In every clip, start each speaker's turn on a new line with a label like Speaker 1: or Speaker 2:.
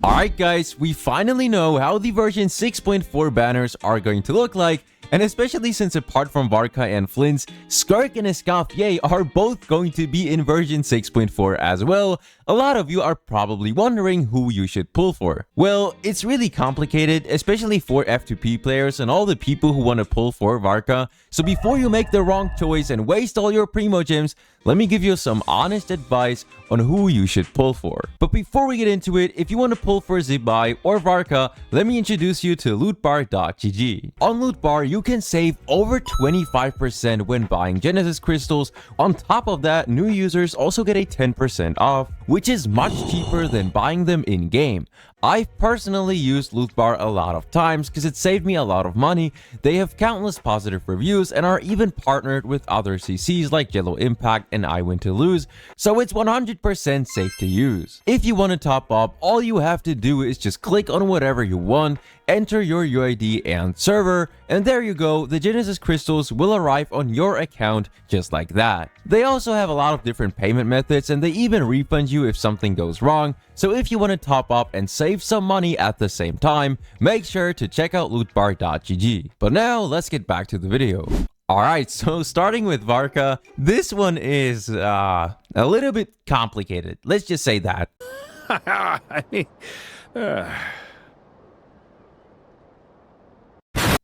Speaker 1: Alright guys, we finally know how the version 6.4 banners are going to look like, and especially since apart from Varka and Flins, Skirk and Escoffier are both going to be in version 6.4 as well, a lot of you are probably wondering who you should pull for. Well, it's really complicated, especially for F2P players and all the people who want to pull for Varka, so before you make the wrong choice and waste all your Primo Gems, let me give you some honest advice on who you should pull for. But before we get into it, if you want to pull for Zibai or Varka, let me introduce you to lootbar.gg. On Lootbar, you can save over 25% when buying Genesis crystals. On top of that, new users also get a 10% off, which is much cheaper than buying them in-game. I've personally used Lootbar a lot of times because it saved me a lot of money. They have countless positive reviews and are even partnered with other CCs like Genshin Impact and I Win to Lose, so it's 100% safe to use. If you want to top up, all you have to do is just click on whatever you want, enter your UID and server, and there you go, the Genesis crystals will arrive on your account just like that. They also have a lot of different payment methods and they even refund you if something goes wrong, so if you want to top up and save some money at the same time, make sure to check out lootbar.gg. But now let's get back to the video. Alright, so starting with Varka, this one is a little bit complicated, let's just say that.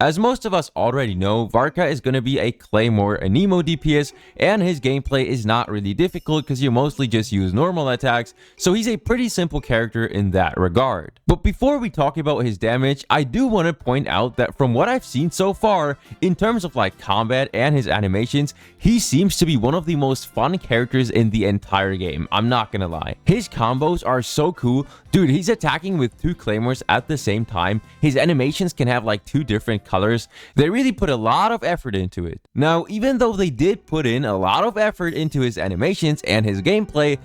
Speaker 1: As most of us already know, Varka is going to be a Claymore Anemo DPS, and his gameplay is not really difficult because you mostly just use normal attacks, so he's a pretty simple character in that regard. But before we talk about his damage, I do want to point out that from what I've seen so far, in terms of like combat and his animations, he seems to be one of the most fun characters in the entire game, I'm not gonna lie. His combos are so cool, dude, he's attacking with 2 Claymores at the same time, his animations can have like 2 different colors. They really put a lot of effort into it. Now, even though they did put in a lot of effort into his animations and his gameplay,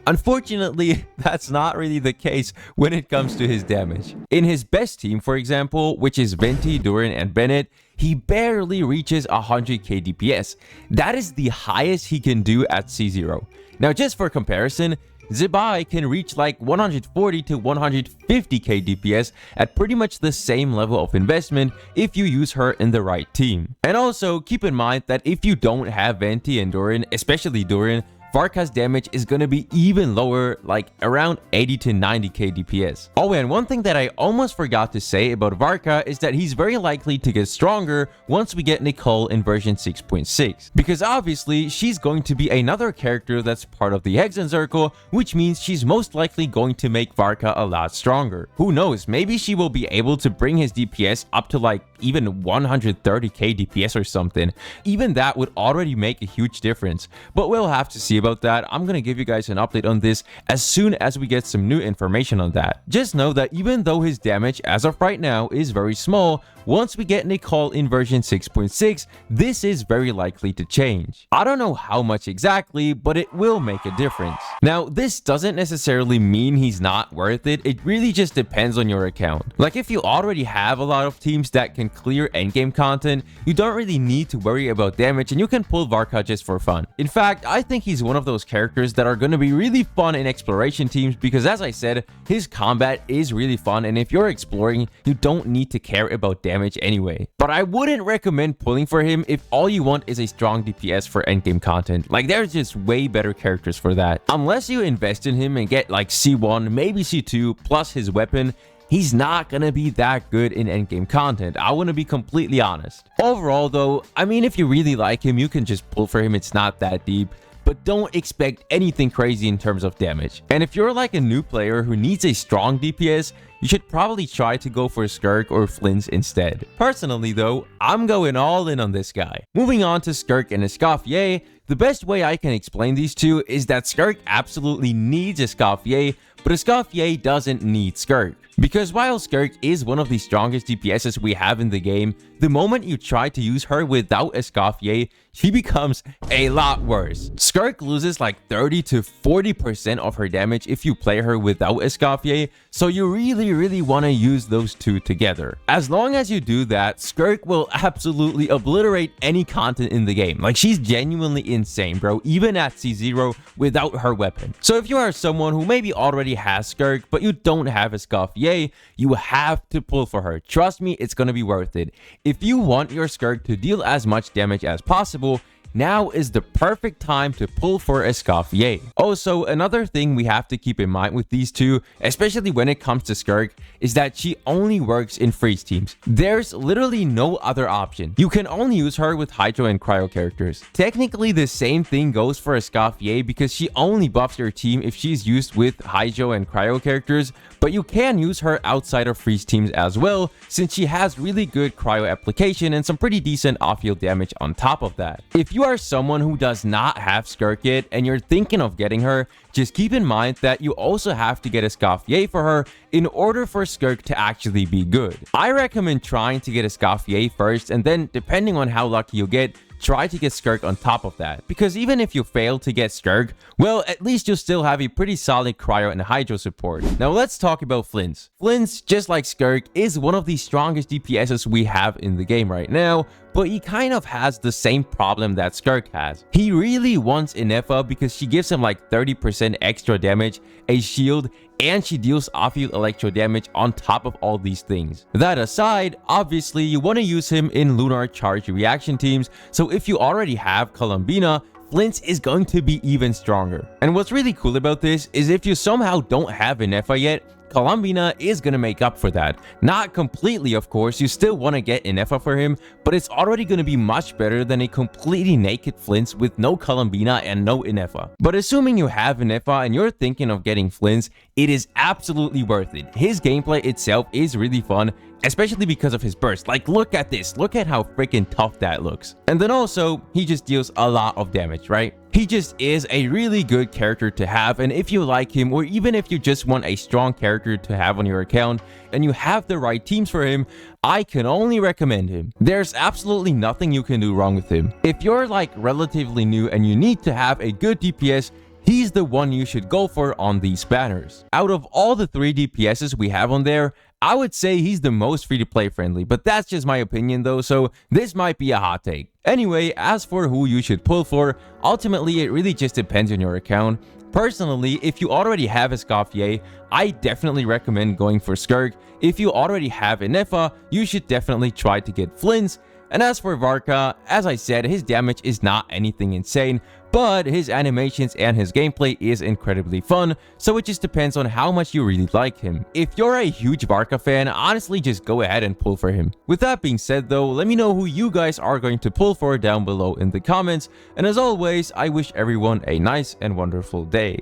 Speaker 1: unfortunately, that's not really the case when it comes to his damage. In his best team, for example, which is Venti, Durin, and Bennett, he barely reaches 100k DPS. That is the highest he can do at C0. Now, just for comparison, Zibai can reach like 140 to 150k DPS at pretty much the same level of investment if you use her in the right team. And also keep in mind that if you don't have Venti and Durin, especially Durin, Varka's damage is gonna be even lower, like around 80 to 90k DPS. Oh, and one thing that I almost forgot to say about Varka is that he's very likely to get stronger once we get Nicole in version 6.6. Because obviously, she's going to be another character that's part of the Hexen Circle, which means she's most likely going to make Varka a lot stronger. Who knows, maybe she will be able to bring his DPS up to like even 130k DPS or something. Even that would already make a huge difference, but we'll have to see about that. I'm gonna give you guys an update on this as soon as we get some new information on that. Just know that even though his damage as of right now is very small, once we get Nicole in version 6.6, this is very likely to change. I don't know how much exactly, but it will make a difference. Now, this doesn't necessarily mean he's not worth it, it really just depends on your account. Like if you already have a lot of teams that can clear endgame content, you don't really need to worry about damage and you can pull Varka just for fun. In fact, I think he's one of those characters that are going to be really fun in exploration teams because, as I said, his combat is really fun, and if you're exploring, you don't need to care about damage anyway. But I wouldn't recommend pulling for him if all you want is a strong DPS for endgame content. Like, there's just way better characters for that. Unless you invest in him and get like C1, maybe C2, plus his weapon, he's not gonna be that good in endgame content. I want to be completely honest. Overall though, I mean, if you really like him, you can just pull for him, it's not that deep. But don't expect anything crazy in terms of damage. And if you're like a new player who needs a strong DPS, you should probably try to go for Skirk or Flins instead. Personally though, I'm going all in on this guy. Moving on to Skirk and Escoffier, the best way I can explain these two is that Skirk absolutely needs Escoffier, but Escoffier doesn't need Skirk. Because while Skirk is one of the strongest DPSs we have in the game, the moment you try to use her without Escoffier, she becomes a lot worse. Skirk loses like 30 to 40% of her damage if you play her without Escoffier, so you really want to use those two together. As long as you do that, Skirk will absolutely obliterate any content in the game. Like, she's genuinely insane, bro, even at C0 without her weapon. So if you are someone who maybe already already has Skirk, but you don't have Escoffier, you have to pull for her. Trust me, it's gonna be worth it. If you want your Skirk to deal as much damage as possible, now is the perfect time to pull for Escoffier. Also, another thing we have to keep in mind with these two, especially when it comes to Skirk, is that she only works in freeze teams. There's literally no other option. You can only use her with Hydro and Cryo characters. Technically, the same thing goes for Escoffier because she only buffs your team if she's used with Hydro and Cryo characters, but you can use her outside of freeze teams as well, since she has really good Cryo application and some pretty decent off-field damage on top of that. If you are someone who does not have Skirk yet and you're thinking of getting her, just keep in mind that you also have to get Escoffier for her in order for Skirk to actually be good. I recommend trying to get Escoffier first, and then depending on how lucky you get, try to get Skirk on top of that. Because even if you fail to get Skirk, well, at least you'll still have a pretty solid Cryo and Hydro support. Now let's talk about Flins. Flins, just like Skirk, is one of the strongest DPSs we have in the game right now, but he kind of has the same problem that Skirk has. He really wants Ineffa because she gives him like 30% extra damage, a shield, and she deals off-field electro damage on top of all these things. That aside, obviously you want to use him in Lunar Charge reaction teams, so if you already have Columbina, Flins is going to be even stronger. And what's really cool about this is if you somehow don't have Ineffa yet, Columbina is going to make up for that. Not completely, of course, you still want to get Ineffa for him, but it's already going to be much better than a completely naked Flins with no Columbina and no Ineffa. But assuming you have Ineffa and you're thinking of getting Flins, it is absolutely worth it. His gameplay itself is really fun, especially because of his burst. Like, look at this. Look at how freaking tough that looks. And then also, he just deals a lot of damage, right? He just is a really good character to have, and if you like him, or even if you just want a strong character to have on your account, and you have the right teams for him, I can only recommend him. There's absolutely nothing you can do wrong with him. If you're like relatively new and you need to have a good DPS, he's the one you should go for on these banners. Out of all the 3 DPSs we have on there, I would say he's the most free-to-play friendly, but that's just my opinion though, so this might be a hot take. Anyway, as for who you should pull for, ultimately it really just depends on your account. Personally, if you already have Escoffier, I definitely recommend going for Skirk. If you already have Ineffa, you should definitely try to get Flins. And as for Varka, as I said, his damage is not anything insane, but his animations and his gameplay is incredibly fun, so it just depends on how much you really like him. If you're a huge Varka fan, honestly just go ahead and pull for him. With that being said though, let me know who you guys are going to pull for down below in the comments, and as always, I wish everyone a nice and wonderful day.